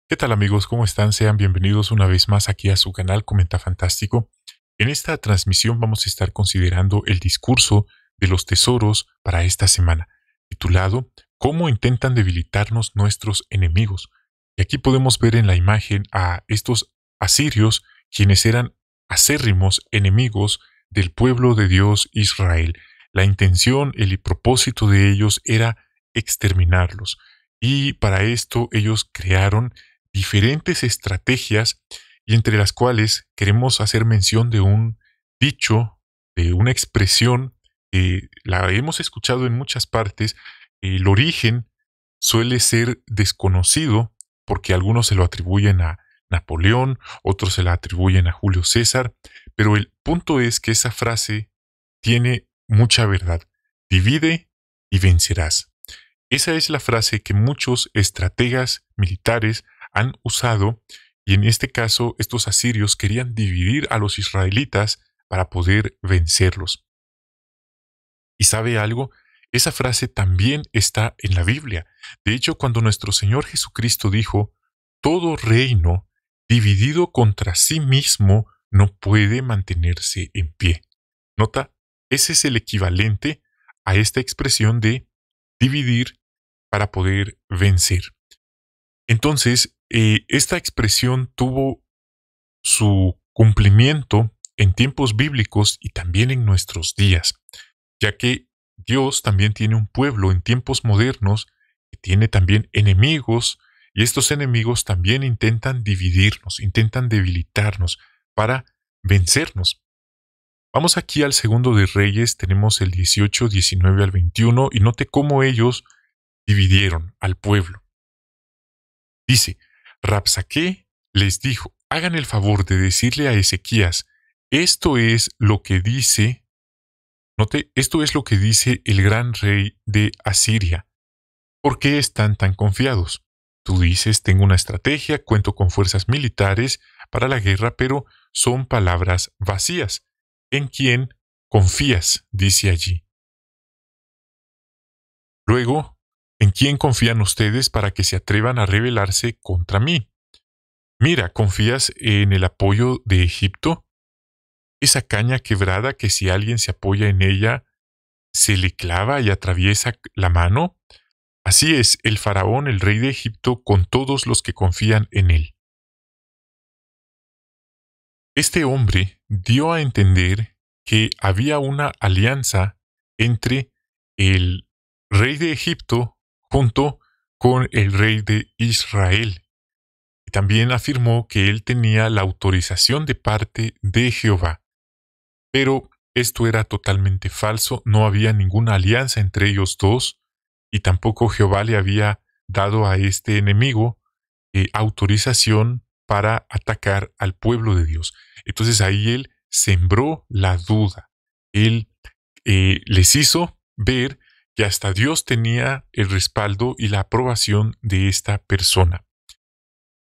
¿Qué tal amigos? ¿Cómo están? Sean bienvenidos una vez más aquí a su canal Comenta Fantástico. En esta transmisión vamos a estar considerando el discurso de los tesoros para esta semana, titulado ¿Cómo intentan debilitarnos nuestros enemigos? Y aquí podemos ver en la imagen a estos asirios, quienes eran acérrimos enemigos del pueblo de Dios Israel. La intención, el propósito de ellos era exterminarlos. Y para esto ellos crearon diferentes estrategias y entre las cuales queremos hacer mención de un dicho, de una expresión que la hemos escuchado en muchas partes. El origen suele ser desconocido porque algunos se lo atribuyen a Napoleón, otros se la atribuyen a Julio César, pero el punto es que esa frase tiene mucha verdad. Divide y vencerás. Esa es la frase que muchos estrategas militares han usado, y en este caso estos asirios querían dividir a los israelitas para poder vencerlos. ¿Y sabe algo? Esa frase también está en la Biblia. De hecho, cuando nuestro Señor Jesucristo dijo, todo reino dividido contra sí mismo no puede mantenerse en pie. Nota, ese es el equivalente a esta expresión de dividir para poder vencer. Entonces, esta expresión tuvo su cumplimiento en tiempos bíblicos y también en nuestros días, ya que Dios también tiene un pueblo en tiempos modernos que tiene también enemigos, y estos enemigos también intentan dividirnos, intentan debilitarnos para vencernos. Vamos aquí al segundo de Reyes, tenemos el 18, 19 al 21, y note cómo ellos dividieron al pueblo. Dice, Rabsaqué les dijo, hagan el favor de decirle a Ezequías, esto es lo que dice, note, esto es lo que dice el gran rey de Asiria. ¿Por qué están tan confiados? Tú dices, tengo una estrategia, cuento con fuerzas militares para la guerra, pero son palabras vacías. ¿En quién confías? Dice allí. Luego, ¿en quién confían ustedes para que se atrevan a rebelarse contra mí? Mira, ¿confías en el apoyo de Egipto? Esa caña quebrada que si alguien se apoya en ella, se le clava y atraviesa la mano. Así es el faraón, el rey de Egipto, con todos los que confían en él. Este hombre dio a entender que había una alianza entre el rey de Egipto junto con el rey de Israel. Y también afirmó que él tenía la autorización de parte de Jehová. Pero esto era totalmente falso, no había ninguna alianza entre ellos dos, y tampoco Jehová le había dado a este enemigo autorización para atacar al pueblo de Dios. Entonces ahí él sembró la duda. Él les hizo ver que hasta Dios tenía el respaldo y la aprobación de esta persona.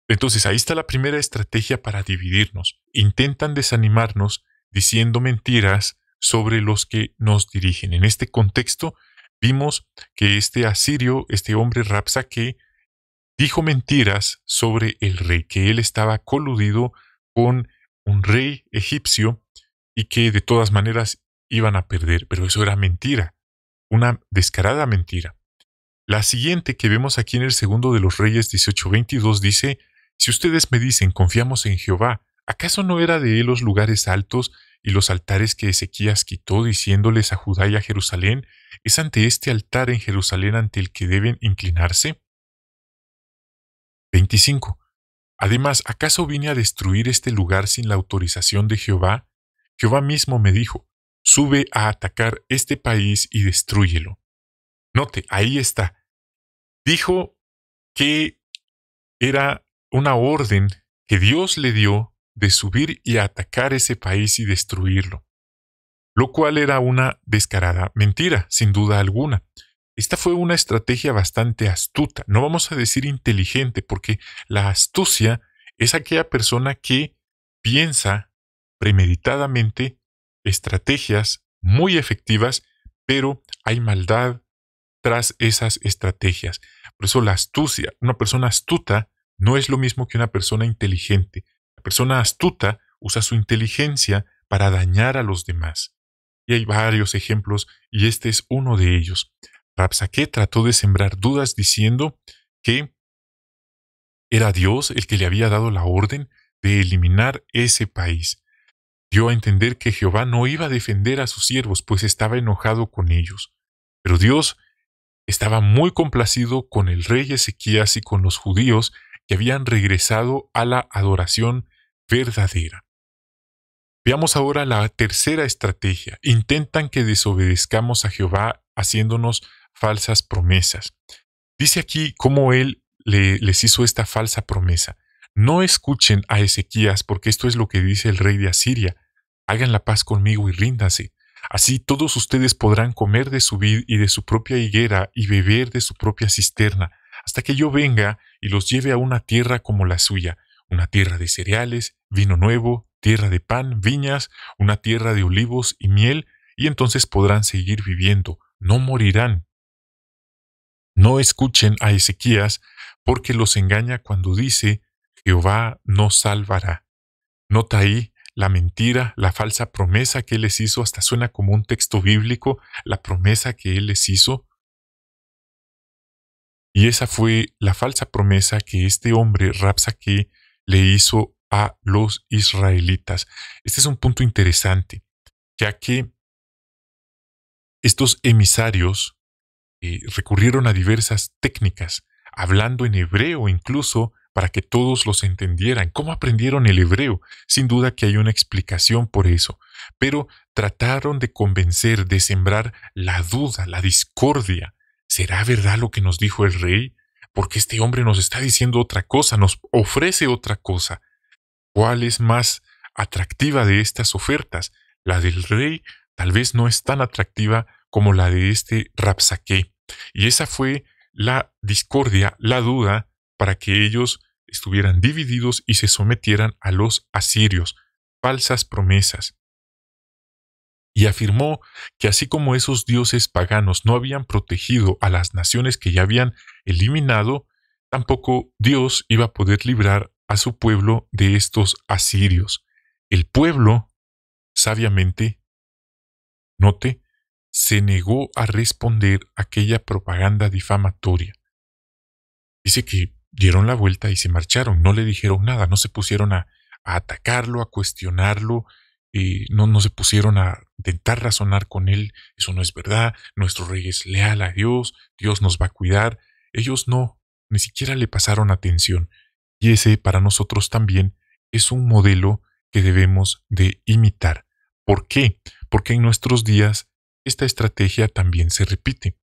Entonces ahí está la primera estrategia para dividirnos. Intentan desanimarnos diciendo mentiras sobre los que nos dirigen. En este contexto vimos que este asirio, este hombre Rabsaqué, dijo mentiras sobre el rey, que él estaba coludido con un rey egipcio y que de todas maneras iban a perder, pero eso era mentira, una descarada mentira. La siguiente que vemos aquí en el segundo de los Reyes 18:22 dice, si ustedes me dicen confiamos en Jehová, ¿acaso no era de él los lugares altos y los altares que Ezequías quitó diciéndoles a Judá y a Jerusalén, es ante este altar en Jerusalén ante el que deben inclinarse? 25. Además, ¿acaso vine a destruir este lugar sin la autorización de Jehová? Jehová mismo me dijo, sube a atacar este país y destrúyelo. Note, ahí está. Dijo que era una orden que Dios le dio de subir y atacar ese país y destruirlo, lo cual era una descarada mentira, sin duda alguna. Esta fue una estrategia bastante astuta, no vamos a decir inteligente, porque la astucia es aquella persona que piensa premeditadamente estrategias muy efectivas, pero hay maldad tras esas estrategias. Por eso la astucia, una persona astuta no es lo mismo que una persona inteligente. La persona astuta usa su inteligencia para dañar a los demás. Y hay varios ejemplos, y este es uno de ellos. Rabsaqué trató de sembrar dudas diciendo que era Dios el que le había dado la orden de eliminar ese país. Dio a entender que Jehová no iba a defender a sus siervos, pues estaba enojado con ellos. Pero Dios estaba muy complacido con el rey Ezequías y con los judíos que habían regresado a la adoración verdadera. Veamos ahora la tercera estrategia. Intentan que desobedezcamos a Jehová haciéndonos falsas promesas. Dice aquí cómo él les hizo esta falsa promesa. No escuchen a Ezequías, porque esto es lo que dice el rey de Asiria. Hagan la paz conmigo y ríndanse. Así todos ustedes podrán comer de su vid y de su propia higuera y beber de su propia cisterna, hasta que yo venga y los lleve a una tierra como la suya, una tierra de cereales, vino nuevo, tierra de pan, viñas, una tierra de olivos y miel, y entonces podrán seguir viviendo, no morirán. No escuchen a Ezequías, porque los engaña cuando dice, Jehová nos salvará. Nota ahí la mentira, la falsa promesa que él les hizo, hasta suena como un texto bíblico, la promesa que él les hizo. Y esa fue la falsa promesa que este hombre, Rabsaqué, le hizo a los israelitas. Este es un punto interesante, ya que estos emisarios recurrieron a diversas técnicas, hablando en hebreo incluso, para que todos los entendieran. ¿Cómo aprendieron el hebreo? Sin duda que hay una explicación por eso, pero trataron de convencer, de sembrar la duda, la discordia. ¿Será verdad lo que nos dijo el rey? Porque este hombre nos está diciendo otra cosa, nos ofrece otra cosa. ¿Cuál es más atractiva de estas ofertas? La del rey tal vez no es tan atractiva como la de este Rabsaqué. Y esa fue la discordia, la duda, para que ellos estuvieran divididos y se sometieran a los asirios. Falsas promesas. Y afirmó que así como esos dioses paganos no habían protegido a las naciones que ya habían eliminado, tampoco Dios iba a poder librar a su pueblo de estos asirios. El pueblo, sabiamente, note, se negó a responder a aquella propaganda difamatoria. Dice que dieron la vuelta y se marcharon, no le dijeron nada, no se pusieron a atacarlo, a cuestionarlo, no se pusieron a intentar razonar con él. Eso no es verdad, nuestro rey es leal a Dios, Dios nos va a cuidar. Ellos no, ni siquiera le pasaron atención. Y ese para nosotros también es un modelo que debemos de imitar. ¿Por qué? Porque en nuestros días esta estrategia también se repite.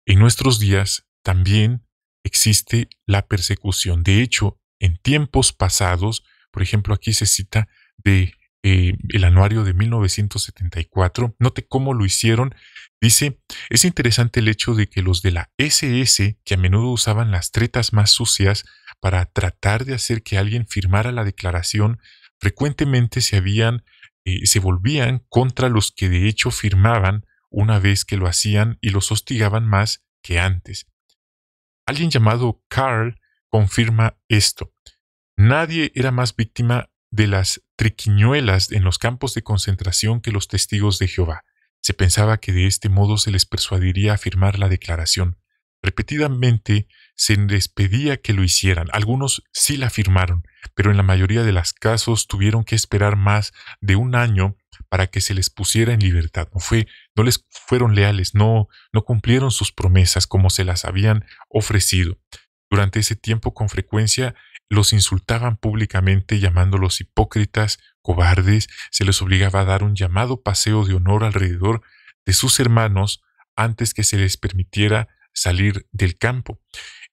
En nuestros días también existe la persecución. De hecho, en tiempos pasados, por ejemplo, aquí se cita de el anuario de 1974, note cómo lo hicieron. Dice, es interesante el hecho de que los de la SS, que a menudo usaban las tretas más sucias para tratar de hacer que alguien firmara la declaración, frecuentemente se volvían contra los que de hecho firmaban una vez que lo hacían y los hostigaban más que antes. Alguien llamado Carl confirma esto. Nadie era más víctima de las triquiñuelas en los campos de concentración que los testigos de Jehová. Se pensaba que de este modo se les persuadiría a firmar la declaración. Repetidamente se les pedía que lo hicieran. Algunos sí la firmaron, pero en la mayoría de los casos tuvieron que esperar más de un año para que se les pusiera en libertad. No les fueron leales, no cumplieron sus promesas como se las habían ofrecido. Durante ese tiempo, con frecuencia, los insultaban públicamente llamándolos hipócritas, cobardes, se les obligaba a dar un llamado paseo de honor alrededor de sus hermanos antes que se les permitiera salir del campo.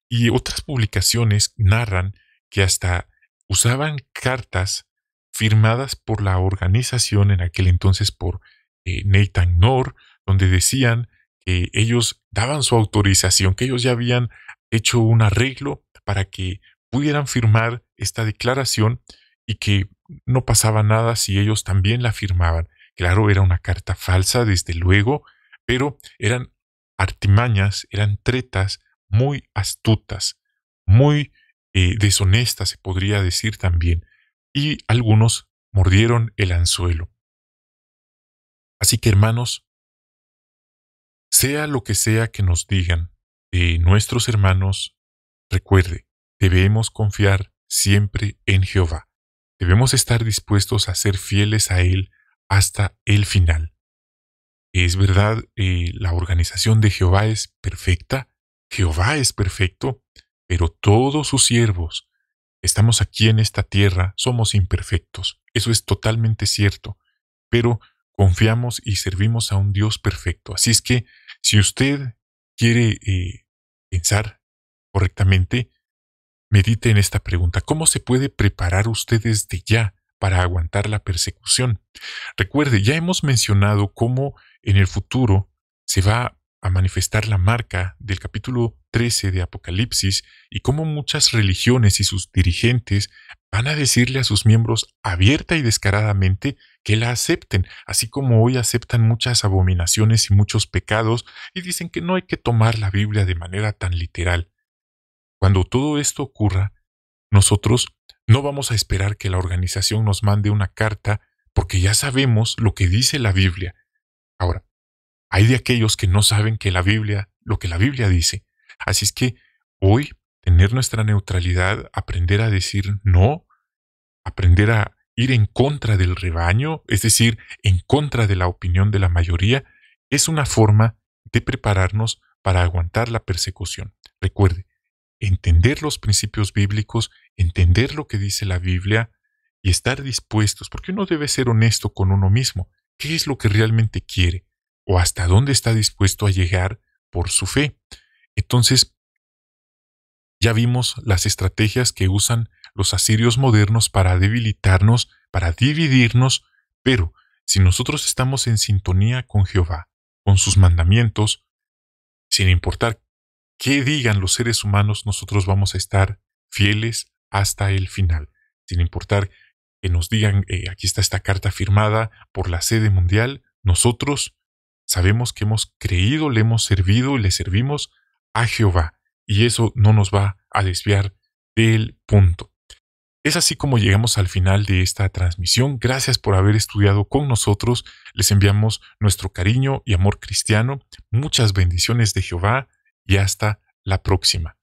Y otras publicaciones narran que hasta usaban cartas firmadas por la organización en aquel entonces por Nathan Knorr, donde decían que ellos daban su autorización, que ellos ya habían hecho un arreglo para que pudieran firmar esta declaración y que no pasaba nada si ellos también la firmaban. Claro, era una carta falsa, desde luego, pero eran artimañas, eran tretas muy astutas, muy deshonesta, se podría decir también, y algunos mordieron el anzuelo. Así que, hermanos, sea lo que sea que nos digan nuestros hermanos, recuerde, debemos confiar siempre en Jehová. Debemos estar dispuestos a ser fieles a Él hasta el final. Es verdad, la organización de Jehová es perfecta, Jehová es perfecto, pero todos sus siervos, estamos aquí en esta tierra, somos imperfectos. Eso es totalmente cierto, pero confiamos y servimos a un Dios perfecto. Así es que, si usted quiere pensar correctamente, medite en esta pregunta. ¿Cómo se puede preparar usted desde ya para aguantar la persecución? Recuerde, ya hemos mencionado cómo en el futuro se va a manifestar la marca del capítulo 13 de Apocalipsis y cómo muchas religiones y sus dirigentes van a decirle a sus miembros abierta y descaradamente que la acepten, así como hoy aceptan muchas abominaciones y muchos pecados y dicen que no hay que tomar la Biblia de manera tan literal. Cuando todo esto ocurra, nosotros no vamos a esperar que la organización nos mande una carta porque ya sabemos lo que dice la Biblia. Ahora, hay de aquellos que no saben que la Biblia, lo que la Biblia dice. Así es que hoy tener nuestra neutralidad, aprender a decir no, aprender a ir en contra del rebaño, es decir, en contra de la opinión de la mayoría, es una forma de prepararnos para aguantar la persecución. Recuerde, entender los principios bíblicos, entender lo que dice la Biblia y estar dispuestos, porque uno debe ser honesto con uno mismo. ¿Qué es lo que realmente quiere? ¿O hasta dónde está dispuesto a llegar por su fe? Entonces, ya vimos las estrategias que usan los asirios modernos para debilitarnos, para dividirnos, pero si nosotros estamos en sintonía con Jehová, con sus mandamientos, sin importar qué digan los seres humanos, nosotros vamos a estar fieles hasta el final, sin importar que nos digan, aquí está esta carta firmada por la sede mundial, nosotros sabemos que hemos creído, le hemos servido y le servimos a Jehová, y eso no nos va a desviar del punto. Es así como llegamos al final de esta transmisión. Gracias por haber estudiado con nosotros. Les enviamos nuestro cariño y amor cristiano. Muchas bendiciones de Jehová y hasta la próxima.